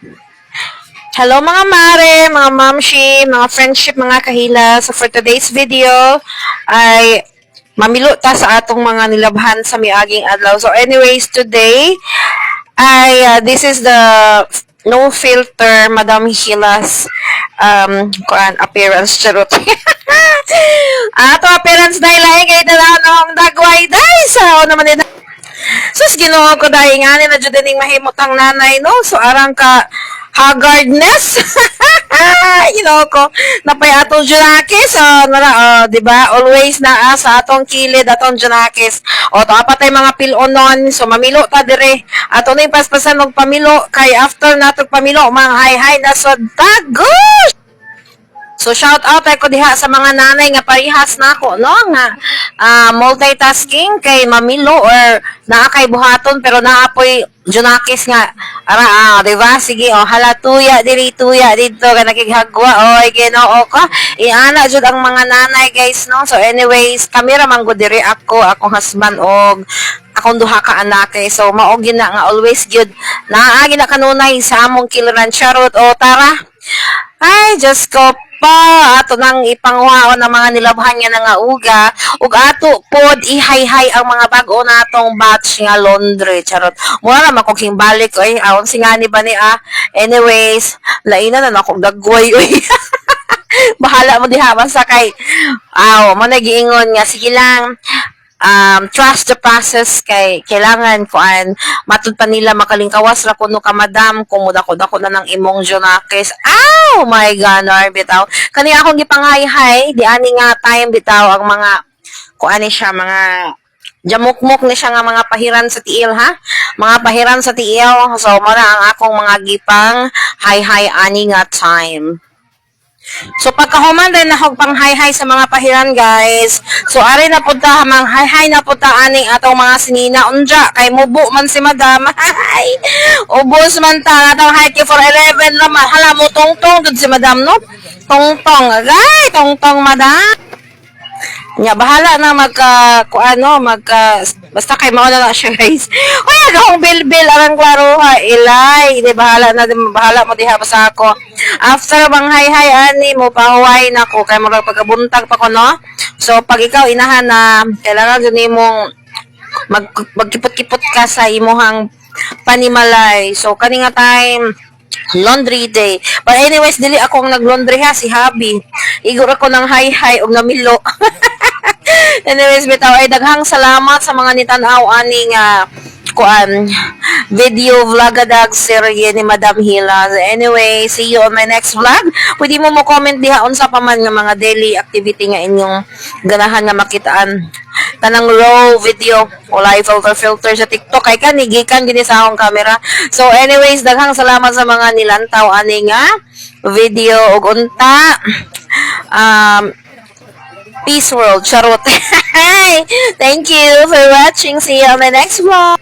Hello mga mare, mga mamshi, mga friendship, mga kahila. So for today's video ay mamilo ta sa atong mga nilabhan sa miaging adlaw. So anyways, today ay this is the no filter Madam Hila's appearance charot. Ato appearance dahil lahi kay dalanong dagway dahil sa naman din. Sus Ginoo ko dahil nga ni na jud ning mahimot ang nanay no. So arang ka haggardness. Ko napay atong junakis di ba always naa sa atong kilid atong junakis o to apat ay mga pilonon so mamilo ta dire ato ni paspasan og pamilo kay after natog pamilo mga hay na sa tagos. So shout out ay ko diha sa mga nanay nga parihas nako no nga multitasking kay mamilo or naa kay buhaton pero naapoy junakis nga ara di ba sige hala tuya diri tuya dito ka nakighagwa oy Ginoo ko iana jud ang mga nanay guys no. So anyways kamera man gud diri akong husband og akong duha ka anak so mao gina nga always gyud naa gina kanunay sa among kiliran charot o tara ay just ko pa ato nang ipangwaon ng mga nilabhan nga nga uga ug ato pod ihay-hay ang mga bag-o natong batch nga laundry charot mura na makong balik oy aon singani ba ni anyways lainan na akong dagway oy bahala mo diha basta kay mo nagiingon nga sige lang trust the process kay kailangan kuan matud pa nila makalingkawas ra kuno ka madam kung muda-ko na ng imong junakis. Oh my god, bitaw. Kani akong gipanghay-hay di ani nga time bitaw ang mga kuan ni siya mga jamukmok ni siya nga mga pahiran sa tiil ha. Mga pahiran sa tiil. So mo na ang akong mga gipang hay-hay ani nga time. So pagkahuman din na pang hi-hi sa mga pahiran guys. So ari na punta mang hi-hi na punta aning atong mga sinina unja kay mubo man si madam. Hi. Ubos man ta atong hi for 11 naman. Hala mo tongtong dud si madam no. Tongtong agay tongtong madam. Nya bahala na basta kay mao na siya guys. Wala akong bil arang klaro ha ilay di bahala mo diha sa ako. After bang hi ani mo pahuway na ko kay murag pagkabuntag pa ko no. So pag ikaw inahan na kailangan gani mong magkipot-kipot ka sa imuhang panimalay. So kani nga time laundry day. But anyways, dili ako ang nag-laundry ha, si Habi. Igor ako ng hi og namilo. Anyways, bitaw ay daghang salamat sa mga nitanaw aning video vlogadag serye ni Madam Hila. Anyway, see you on my next vlog. Pwede mo comment diha unsa pa man nga mga daily activity nga inyong ganahan nga makitaan. Tanang raw video o live filter sa TikTok kay kanigikan gini sa akong camera. So anyways, daghang salamat sa mga nilantaw ani nga video ug unta peace world charot. Thank you for watching. See you on the next vlog.